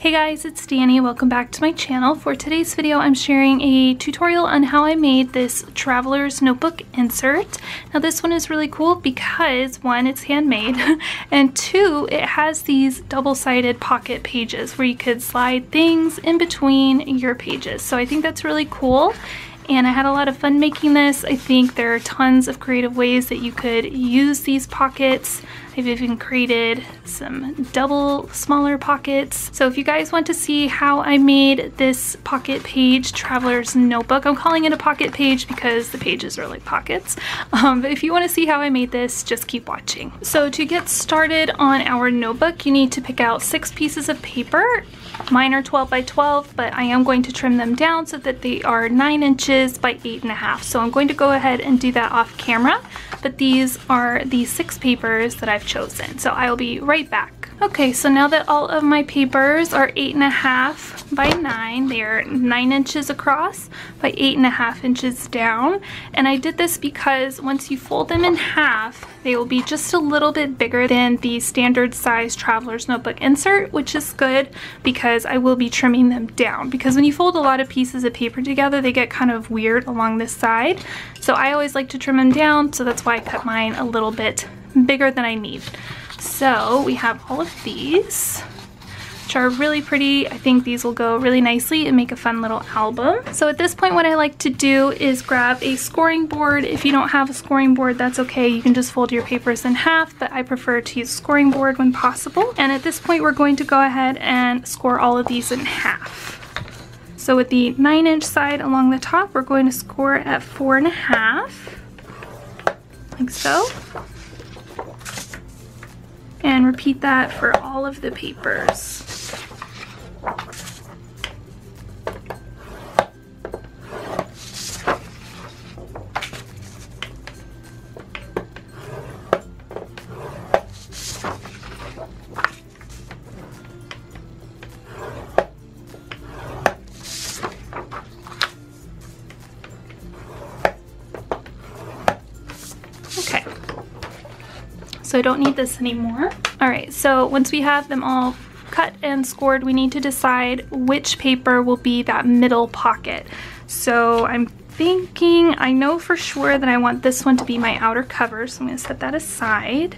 Hey guys, it's Danny. Welcome back to my channel. For today's video, I'm sharing a tutorial on how I made this Traveler's Notebook insert. Now this one is really cool because one, it's handmade, and two, it has these double-sided pocket pages where you could slide things in between your pages. So I think that's really cool. And I had a lot of fun making this. I think there are tons of creative ways that you could use these pockets. I've even created some double smaller pockets. So if you guys want to see how I made this pocket page Traveler's Notebook, I'm calling it a pocket page because the pages are like pockets. But if you want to see how I made this, just keep watching. So to get started on our notebook, you need to pick out 6 pieces of paper. Mine are 12 by 12, but I am going to trim them down so that they are 9 inches by 8.5. So I'm going to go ahead and do that off camera, but these are the 6 papers that I've chosen. So I will be right back. Okay, so now that all of my papers are 8.5 by 9, they are 9 inches across by 8.5 inches down. And I did this because once you fold them in half, they will be just a little bit bigger than the standard size Traveler's Notebook insert, which is good because I will be trimming them down. Because when you fold a lot of pieces of paper together, they get kind of weird along this side. So I always like to trim them down, so that's why I cut mine a little bit bigger than I need. So we have all of these, which are really pretty. I think these will go really nicely and make a fun little album. So at this point, what I like to do is grab a scoring board. If you don't have a scoring board, that's okay. You can just fold your papers in half, but I prefer to use a scoring board when possible. And at this point, we're going to go ahead and score all of these in half. So with the 9-inch side along the top, we're going to score at 4.5, like so. And repeat that for all of the papers. Okay. So I don't need this anymore. All right, so once we have them all cut and scored, we need to decide which paper will be that middle pocket. So I'm thinking, I know for sure that I want this one to be my outer cover, so I'm gonna set that aside.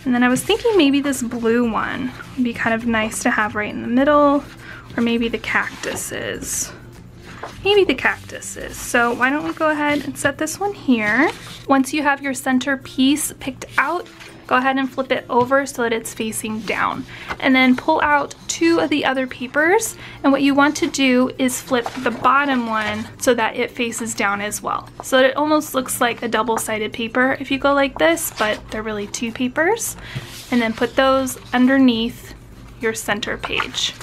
And then I was thinking maybe this blue one would be kind of nice to have right in the middle, or maybe the cactuses. Maybe the cactuses. So why don't we go ahead and set this one here. Once you have your center piece picked out, go ahead and flip it over so that it's facing down. And then pull out 2 of the other papers. And what you want to do is flip the bottom one so that it faces down as well. So that it almost looks like a double-sided paper if you go like this, but they're really 2 papers. And then put those underneath your center page.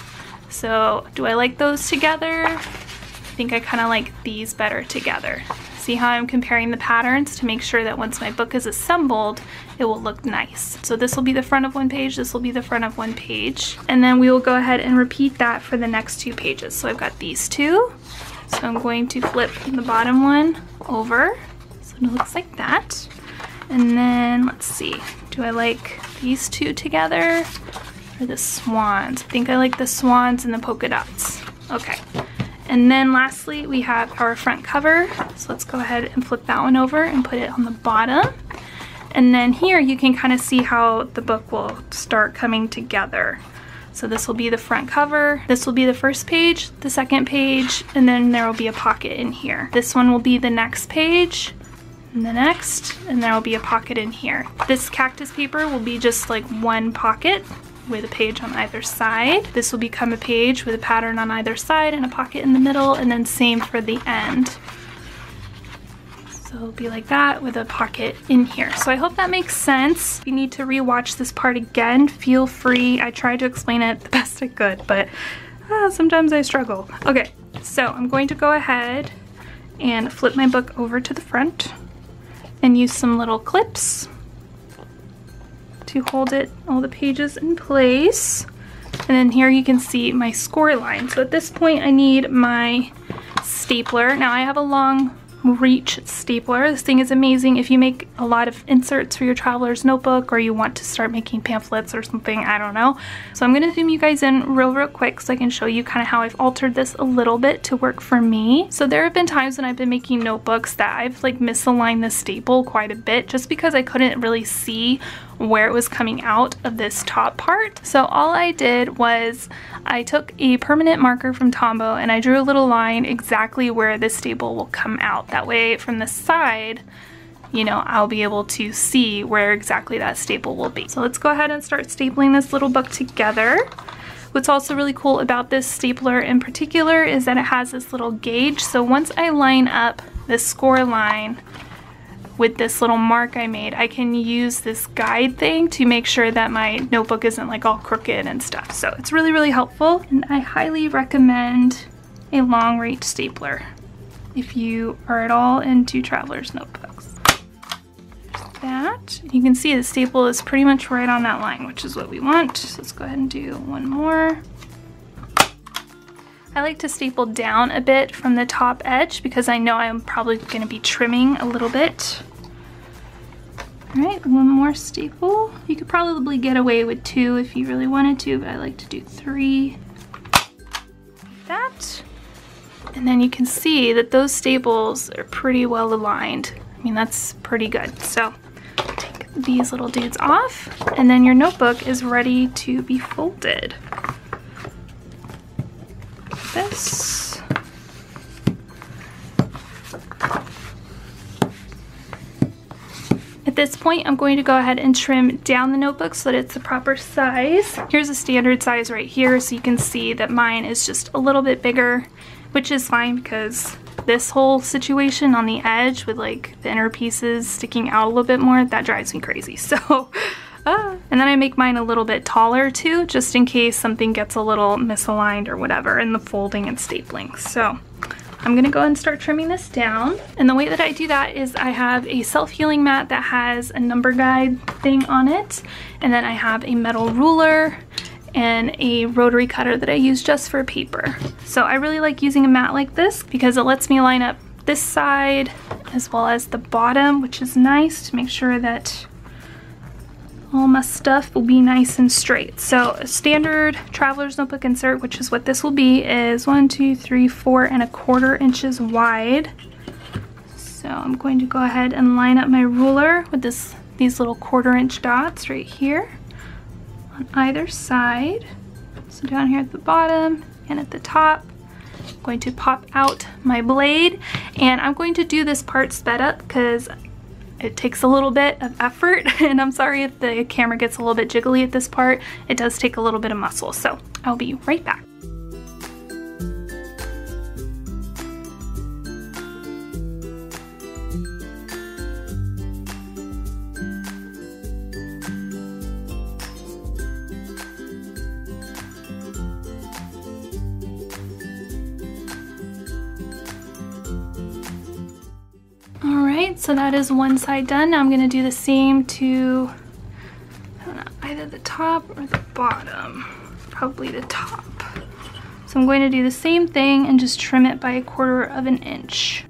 So do I like those together? I think I kind of like these better together. See how I'm comparing the patterns to make sure that once my book is assembled, it will look nice. So this will be the front of one page, this will be the front of one page. And then we will go ahead and repeat that for the next 2 pages. So I've got these 2. So I'm going to flip the bottom one over. So it looks like that. And then let's see, do I like these 2 together or the swans? I think I like the swans and the polka dots. Okay. And then lastly, we have our front cover. So let's go ahead and flip that one over and put it on the bottom. And then here you can kind of see how the book will start coming together. So this will be the front cover. This will be the first page, the second page, and then there will be a pocket in here. This one will be the next page, and the next, and there will be a pocket in here. This cactus paper will be just like one pocket with a page on either side. This will become a page with a pattern on either side and a pocket in the middle, and then same for the end. So it'll be like that with a pocket in here. So I hope that makes sense. If you need to rewatch this part again, feel free. I tried to explain it the best I could, but sometimes I struggle. Okay, so I'm going to go ahead and flip my book over to the front and use some little clips to hold it, all the pages in place. And then here you can see my score line. So at this point I need my stapler. Now I have a long Reach stapler. This thing is amazing if you make a lot of inserts for your traveler's notebook, or you want to start making pamphlets or something, I don't know. So I'm going to zoom you guys in real quick so I can show you kind of how I've altered this a little bit to work for me. So there have been times when I've been making notebooks that I've like misaligned the staple quite a bit just because I couldn't really see where it was coming out of this top part. So all I did was I took a permanent marker from Tombow and I drew a little line exactly where this staple will come out. That way from the side, you know, I'll be able to see where exactly that staple will be. So let's go ahead and start stapling this little book together. What's also really cool about this stapler in particular is that it has this little gauge. So once I line up this score line with this little mark I made, I can use this guide thing to make sure that my notebook isn't like all crooked and stuff. So it's really helpful, and I highly recommend a long reach stapler if you are at all into traveler's notebooks. There's that. You can see the staple is pretty much right on that line, which is what we want. So let's go ahead and do one more. I like to staple down a bit from the top edge because I know I'm probably going to be trimming a little bit. Alright, one more staple. You could probably get away with 2 if you really wanted to, but I like to do 3. Like that. And then you can see that those staples are pretty well aligned. I mean, that's pretty good. So take these little dudes off, and then your notebook is ready to be folded. This. At this point, I'm going to go ahead and trim down the notebook so that it's the proper size. Here's a standard size right here, so you can see that mine is just a little bit bigger, which is fine because this whole situation on the edge with like the inner pieces sticking out a little bit more, that drives me crazy. So and then I make mine a little bit taller too, just in case something gets a little misaligned or whatever in the folding and stapling. So I'm gonna go ahead and start trimming this down. And the way that I do that is I have a self-healing mat that has a number guide thing on it. And then I have a metal ruler and a rotary cutter that I use just for paper. So I really like using a mat like this because it lets me line up this side as well as the bottom, which is nice to make sure that all my stuff will be nice and straight. So a standard traveler's notebook insert, which is what this will be, is 1, 2, 3, 4 1/4 inches wide. So I'm going to go ahead and line up my ruler with these little 1/4 inch dots right here on either side. So down here at the bottom and at the top, I'm going to pop out my blade, and I'm going to do this part sped up because it takes a little bit of effort, and I'm sorry if the camera gets a little bit jiggly at this part. It does take a little bit of muscle, so I'll be right back. Alright, so that is one side done. Now I'm going to do the same to, I don't know, either the top or the bottom. Probably the top. So I'm going to do the same thing and just trim it by 1/4 inch.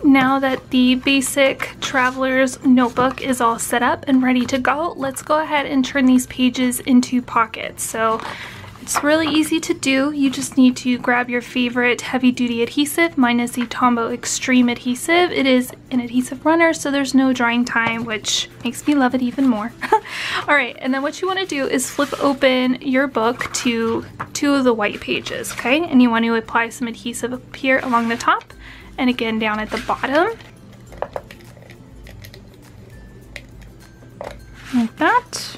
Now that the basic traveler's notebook is all set up and ready to go, let's go ahead and turn these pages into pockets. So it's really easy to do. You just need to grab your favorite heavy duty adhesive. Mine is the Tombow Extreme adhesive. It is an adhesive runner, so there's no drying time, which makes me love it even more. Alright, and then what you want to do is flip open your book to 2 of the white pages, okay? And you want to apply some adhesive up here along the top, and again down at the bottom, like that,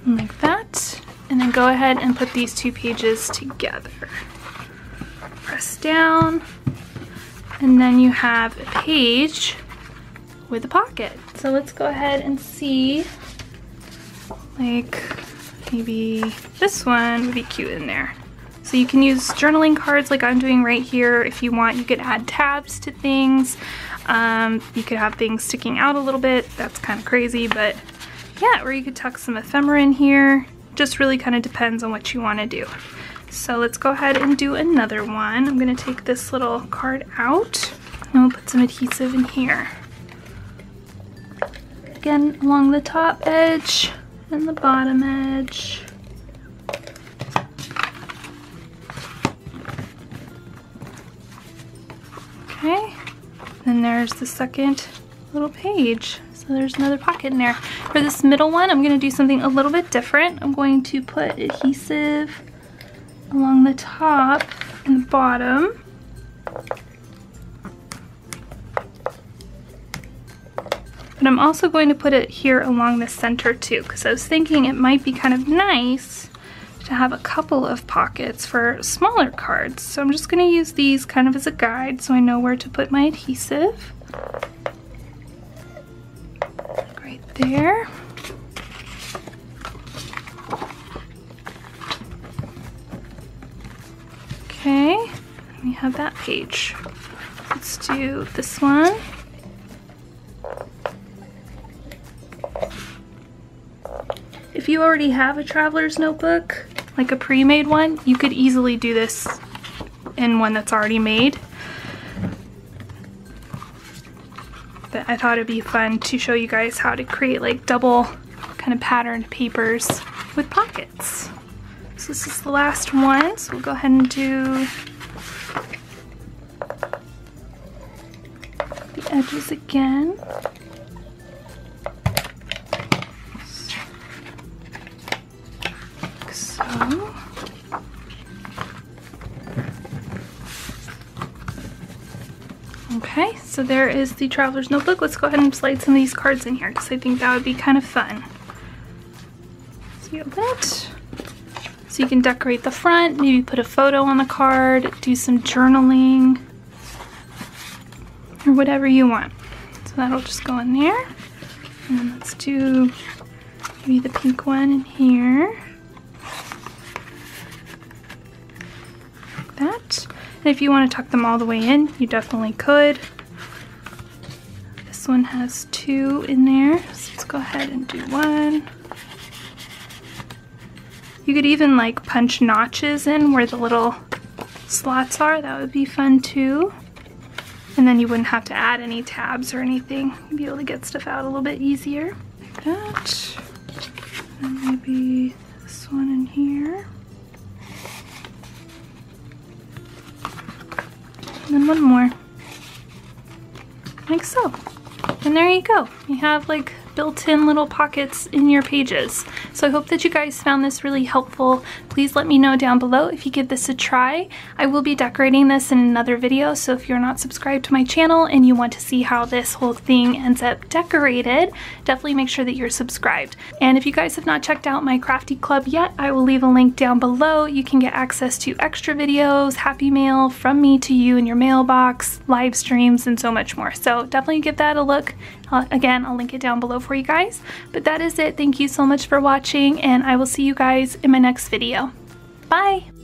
and like that, and then go ahead and put these 2 pages together. Press down, and then you have a page with a pocket. So so let's go ahead and see, like maybe this one would be cute in there. So you can use journaling cards like I'm doing right here. If you want, you could add tabs to things. You could have things sticking out a little bit. That's kind of crazy, but yeah, or you could tuck some ephemera in here. Just really kind of depends on what you want to do. So let's go ahead and do another one. I'm gonna take this little card out and we'll put some adhesive in here. Again, along the top edge and the bottom edge. Okay, then there's the second little page. So there's another pocket in there. For this middle one, I'm gonna do something a little bit different. I'm going to put adhesive along the top and the bottom. But I'm also going to put it here along the center too, because I was thinking it might be kind of nice to have a couple of pockets for smaller cards. So I'm just going to use these kind of as a guide so I know where to put my adhesive. Right there. Okay, we have that page. Let's do this one. If you already have a traveler's notebook, like a pre-made one, you could easily do this in one that's already made. But I thought it'd be fun to show you guys how to create like double kind of patterned papers with pockets. So this is the last one, so we'll go ahead and do the edges again. Okay, so there is the traveler's notebook. Let's go ahead and slide some of these cards in here because I think that would be kind of fun. So you open it. So you can decorate the front, maybe put a photo on the card, do some journaling, or whatever you want. So that'll just go in there. And let's do maybe the pink one in here. Like that. And if you want to tuck them all the way in, you definitely could. This one has two in there, so let's go ahead and do one. You could even like punch notches in where the little slots are. That would be fun too. And then you wouldn't have to add any tabs or anything. You'd be able to get stuff out a little bit easier. Like that. And maybe this one in here. And then one more. Like so. And there you go. You have like built-in little pockets in your pages. So I hope that you guys found this really helpful. Please let me know down below if you give this a try. I will be decorating this in another video, so if you're not subscribed to my channel and you want to see how this whole thing ends up decorated, definitely make sure that you're subscribed. And if you guys have not checked out my Crafty Club yet, I will leave a link down below. You can get access to extra videos, happy mail from me to you in your mailbox, live streams, and so much more. So definitely give that a look. Again, I'll link it down below for you guys. But that is it. Thank you so much for watching, and I will see you guys in my next video. Bye!